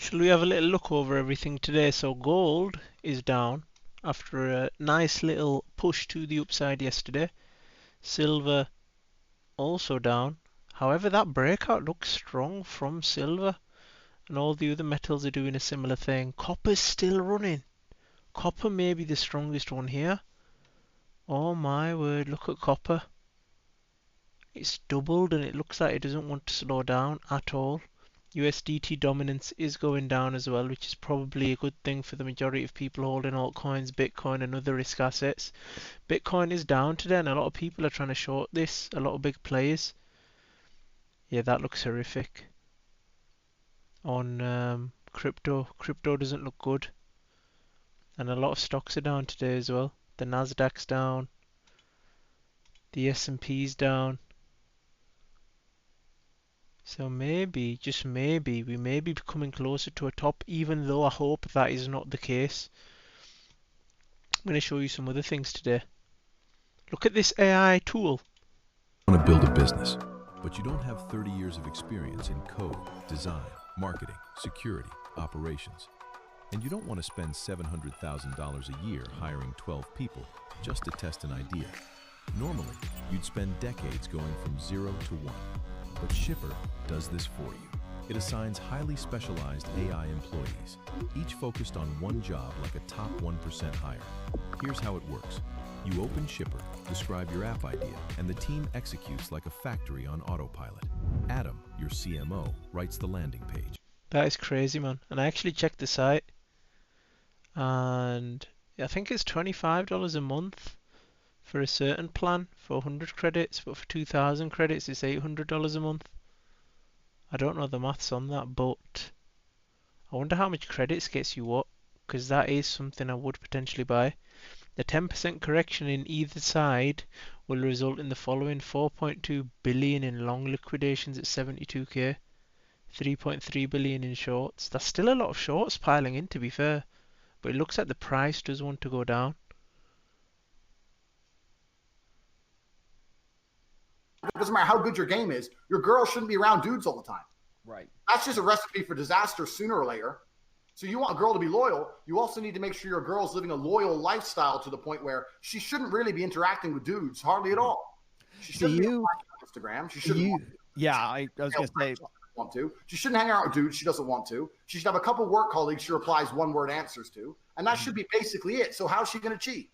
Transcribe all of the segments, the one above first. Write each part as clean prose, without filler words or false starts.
Shall we have a little look over everything today? So gold is down after a nice little push to the upside yesterday. Silver also down. However, that breakout looks strong from silver, and all the other metals are doing a similar thing. Copper's still running. Copper may be the strongest one here. Oh my word, look at copper. It's doubled and it looks like it doesn't want to slow down at all. USDT dominance is going down as well, which is probably a good thing for the majority of people holding altcoins, Bitcoin and other risk assets. Bitcoin is down today and a lot of people are trying to short this, a lot of big players. Yeah, that looks horrific. On crypto, crypto doesn't look good. And a lot of stocks are down today as well. The Nasdaq's down, the S&P's down. So maybe, just maybe, we may be coming closer to a top, even though I hope that is not the case. I'm going to show you some other things today. Look at this AI tool. You want to build a business, but you don't have 30 years of experience in code, design, marketing, security, operations. And you don't want to spend $700,000 a year hiring 12 people just to test an idea. Normally, you'd spend decades going from 0 to 1. But Shipper does this for you. It assigns highly specialized AI employees, each focused on one job like a top 1% hire. Here's how it works. You open Shipper, describe your app idea, and the team executes like a factory on autopilot. Adam, your CMO, writes the landing page. That is crazy, man. And I actually checked the site, and I think it's $25 a month for a certain plan for 100 credits, but for 2,000 credits it's $800 a month. I don't know the maths on that, but I wonder how much credits gets you what, because that is something I would potentially buy. The 10% correction in either side will result in the following: 4.2 billion in long liquidations at 72k, 3.3 billion in shorts. That's still a lot of shorts piling in, to be fair, but it looks like the price does want to go down. It doesn't matter how good your game is, your girl shouldn't be around dudes all the time. Right. That's just a recipe for disaster sooner or later. So you want a girl to be loyal, you also need to make sure your girl's living a loyal lifestyle to the point where she shouldn't really be interacting with dudes hardly at all. She shouldn't be on Instagram. She shouldn't I was going to say, want to. She shouldn't hang out with dudes she doesn't want to. She should have a couple work colleagues she replies one-word answers to, and that should be basically it. So how's she going to cheat?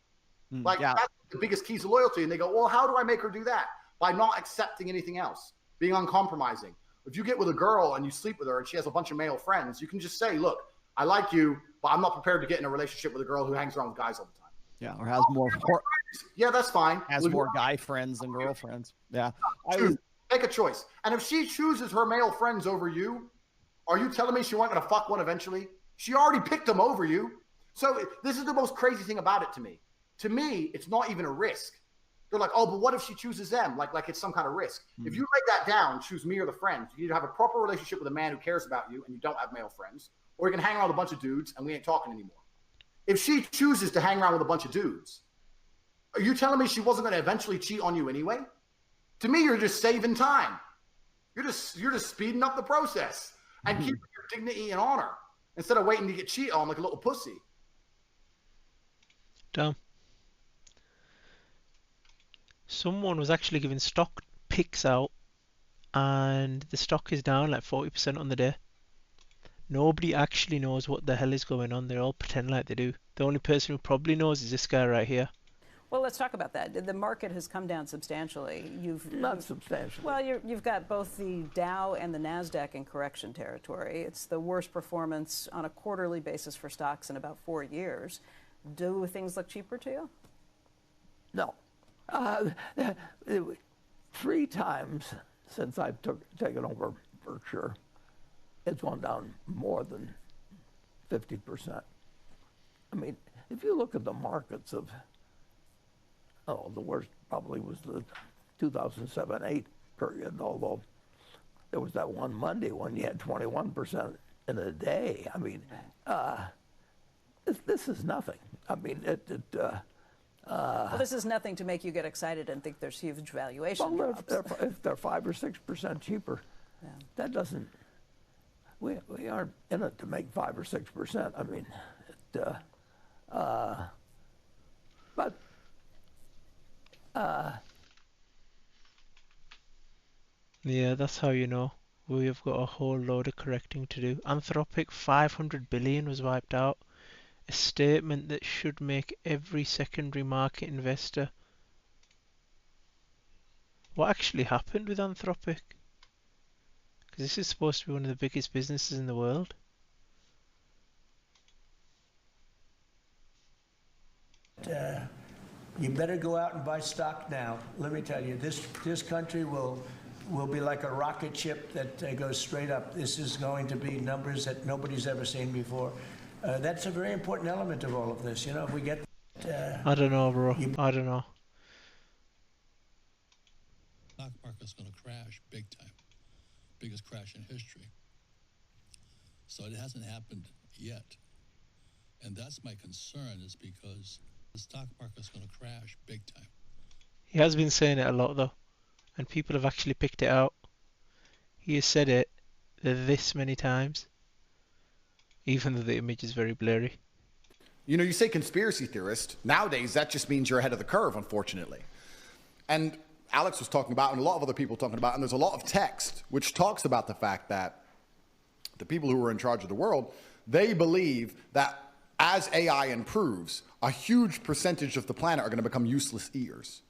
That's the biggest keys to loyalty. And they go, well, how do I make her do that? By not accepting anything else, being uncompromising. If you get with a girl and you sleep with her and she has a bunch of male friends, you can just say, look, I like you, but I'm not prepared to get in a relationship with a girl who hangs around with guys all the time. Yeah, or has more. Yeah, that's fine. Has more guy friends than girlfriends. Yeah. Make a choice. And if she chooses her male friends over you, are you telling me she wasn't going to fuck one eventually? She already picked them over you. So this is the most crazy thing about it to me. To me, it's not even a risk. They're like, oh, but what if she chooses them? Like it's some kind of risk. If you lay that down, choose me or the friends. You either have a proper relationship with a man who cares about you and you don't have male friends, or you can hang around with a bunch of dudes and we ain't talking anymore. If she chooses to hang around with a bunch of dudes, are you telling me she wasn't going to eventually cheat on you anyway? To me, you're just saving time. You're just speeding up the process and keeping your dignity and honor instead of waiting to get cheated on like a little pussy. Damn. Someone was actually giving stock picks out, and the stock is down like 40% on the day. Nobody actually knows what the hell is going on. They all pretend like they do. The only person who probably knows is this guy right here. Well, let's talk about that. The market has come down substantially. Not substantially. Well, you've got both the Dow and the Nasdaq in correction territory. It's the worst performance on a quarterly basis for stocks in about 4 years. Do things look cheaper to you? No. 3 times since I've taken over Berkshire, it's gone down more than 50%. I mean, if you look at the markets of, the worst probably was the 2007-8 period, although there was that one Monday when you had 21% in a day. I mean, this is nothing. I mean, well, this is nothing to make you get excited and think there's huge valuation drops. If they're 5 or 6% cheaper, that doesn't. we aren't in it to make 5 or 6%. I mean, but Yeah, that's how you know. We've got a whole load of correcting to do. Anthropic 500 billion was wiped out. A statement that should make every secondary market investor. What actually happened with Anthropic? Because this is supposed to be one of the biggest businesses in the world. You better go out and buy stock now. Let me tell you, this country will be like a rocket ship that goes straight up. This is going to be numbers that nobody's ever seen before. That's a very important element of all of this. You know, if we get... I don't know, bro. I don't know. Stock market's going to crash big time. Biggest crash in history. So it hasn't happened yet. And that's my concern, is because the stock market's going to crash big time. He has been saying it a lot though, and people have actually picked it out. He has said it this many times, even though the image is very blurry. You know, you say conspiracy theorist. Nowadays, that just means you're ahead of the curve, unfortunately. And Alex was talking about, and a lot of other people talking about, and there's a lot of text which talks about the fact that the people who are in charge of the world, they believe that as AI improves, a huge percentage of the planet are going to become useless ears.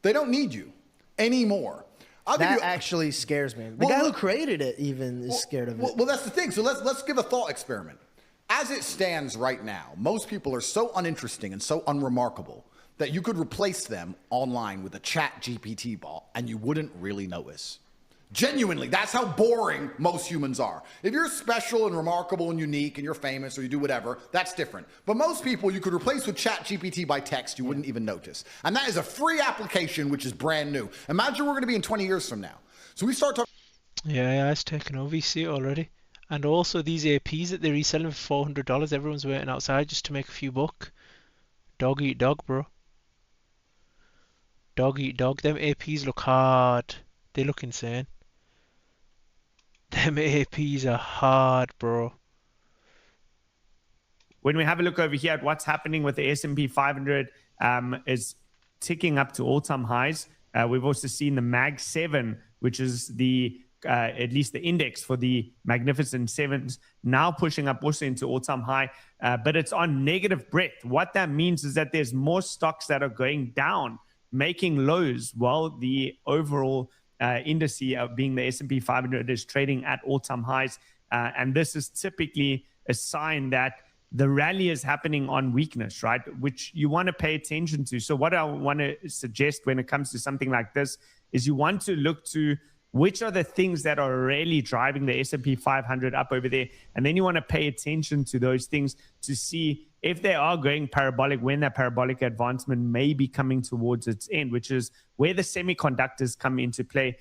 They don't need you anymore. That actually scares me. The guy who created it even is scared of it. Well, that's the thing. So let's give a thought experiment. As it stands right now, most people are so uninteresting and so unremarkable that you could replace them online with a chat GPT bot and you wouldn't really notice. Genuinely, that's how boring most humans are. If you're special and remarkable and unique and you're famous or you do whatever, that's different. But most people you could replace with ChatGPT by text, you wouldn't even notice. And that is a free application which is brand new. Imagine we're going to be in 20 years from now. So we start talking... Yeah, it's taken over, you see it already. And also these APs that they're reselling for $400, everyone's waiting outside just to make a few buck. Dog eat dog, bro. Dog eat dog. Them APs look hard. They look insane. Them APs are hard, bro. When we have a look over here at what's happening with the S&P 500 is ticking up to all-time highs. We've also seen the Mag 7, which is the at least the index for the Magnificent Sevens, now pushing up also into all-time high, but it's on negative breadth. What that means is that there's more stocks that are going down, making lows, while the overall indice being the S&P 500 is trading at all-time highs. And this is typically a sign that the rally is happening on weakness, right? Which you want to pay attention to. So what I want to suggest when it comes to something like this is you want to look to which are the things that are really driving the S&P 500 up over there. And then you want to pay attention to those things to see if they are going parabolic, when that parabolic advancement may be coming towards its end, which is where the semiconductors come into play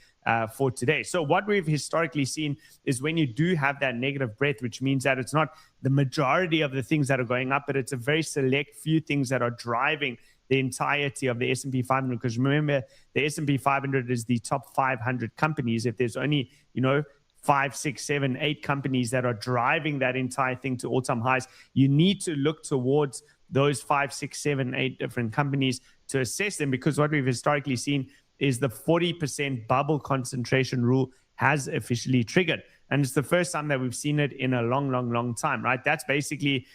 for today. So what we've historically seen is when you do have that negative breadth, which means that it's not the majority of the things that are going up, but it's a very select few things that are driving the entirety of the S&P 500. Because remember, the S&P 500 is the top 500 companies. If there's only, 5, 6, 7, 8 companies that are driving that entire thing to all-time highs, you need to look towards those 5, 6, 7, 8 different companies to assess them, because what we've historically seen is the 40% bubble concentration rule has officially triggered. And it's the first time that we've seen it in a long, long, long time, right? That's basically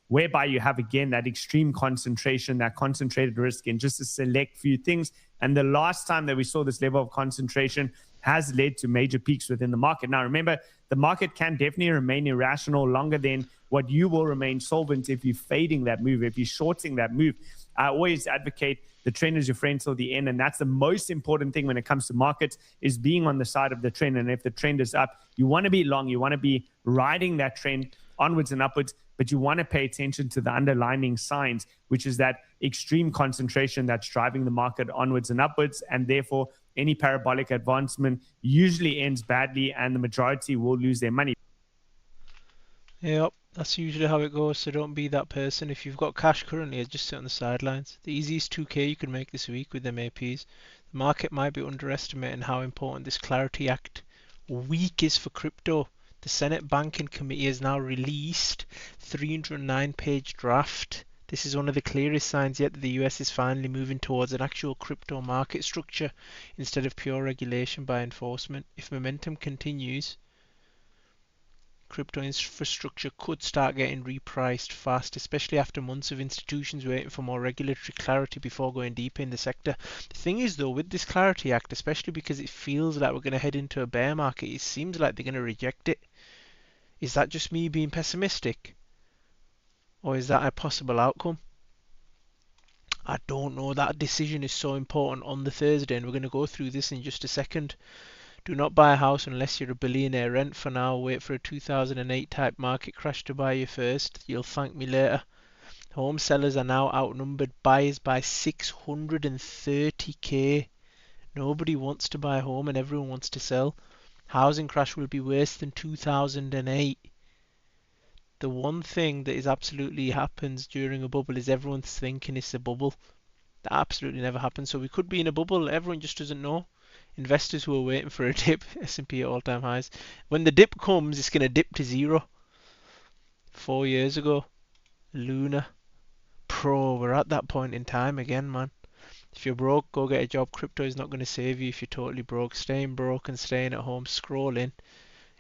whereby you have, again, that extreme concentration, that concentrated risk in just a select few things. And the last time that we saw this level of concentration has led to major peaks within the market. Now, remember, the market can definitely remain irrational longer than what you will remain solvent if you're fading that move, if you're shorting that move. I always advocate the trend is your friend till the end. And that's the most important thing when it comes to markets, is being on the side of the trend. And if the trend is up, you want to be long, you want to be riding that trend onwards and upwards, but you want to pay attention to the underlying signs, which is that extreme concentration that's driving the market onwards and upwards. And therefore, any parabolic advancement usually ends badly and the majority will lose their money. Yep, that's usually how it goes, so don't be that person. If you've got cash currently, just sit on the sidelines. The easiest 2K you can make this week with them APs. The market might be underestimating how important this Clarity Act week is for crypto. The Senate Banking Committee has now released 309-page draft. This is one of the clearest signs yet that the US is finally moving towards an actual crypto market structure instead of pure regulation by enforcement. If momentum continues, crypto infrastructure could start getting repriced fast, especially after months of institutions waiting for more regulatory clarity before going deeper in the sector. The thing is though, with this Clarity Act, especially because it feels like we're going to head into a bear market, it seems like they're going to reject it. Is that just me being pessimistic? Or is that a possible outcome? I don't know. That decision is so important on the Thursday, and we're going to go through this in just a second. Do not buy a house unless you're a billionaire. Rent for now. Wait for a 2008 type market crash to buy you first. You'll thank me later. Home sellers are now outnumbered buyers by 630k. Nobody wants to buy a home and everyone wants to sell. Housing crash will be worse than 2008. The one thing that is absolutely happens during a bubble is everyone's thinking it's a bubble. That absolutely never happens. So we could be in a bubble. Everyone just doesn't know. Investors who are waiting for a dip, S&P at all-time highs. When the dip comes, it's going to dip to zero. 4 years ago, Luna, Pro, we're at that point in time again, man. If you're broke, go get a job. Crypto is not going to save you if you're totally broke. Staying broke and staying at home scrolling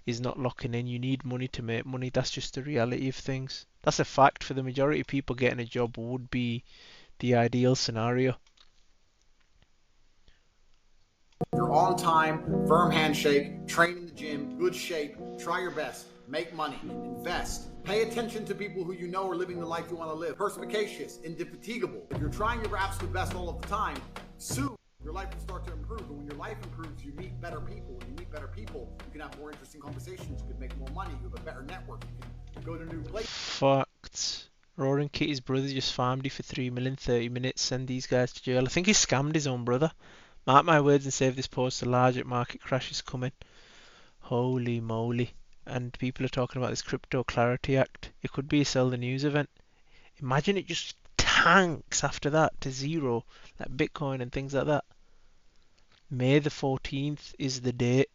is not locking in. You need money to make money. That's just the reality of things. That's a fact. For the majority of people, getting a job would be the ideal scenario. You're on time, firm handshake, train in the gym, good shape, try your best, make money, invest. Pay attention to people who you know are living the life you want to live. Perspicacious, indefatigable. If you're trying your absolute best all of the time, soon your life will start to improve. And when your life improves, you meet better people. When you meet better people, you can have more interesting conversations. You can make more money. You have a better network. You can go to new places. Facts. Roaring Kitty's brother just farmed you for 3 million, 30 minutes. Send these guys to jail. I think he scammed his own brother. Mark my words and save this post. A large market crash is coming. Holy moly. And people are talking about this Crypto Clarity Act. It could be a sell the news event. Imagine it just tanks after that to zero, like Bitcoin and things like that. May the 14th is the date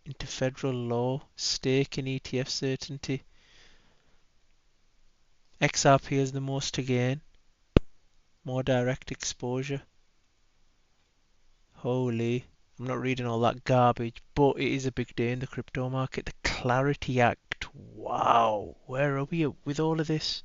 into federal law. Stake in ETF certainty. XRP has the most to gain. More direct exposure. Holy. I'm not reading all that garbage, but it is a big day in the crypto market. The Clarity Act. Wow. Where are we with all of this?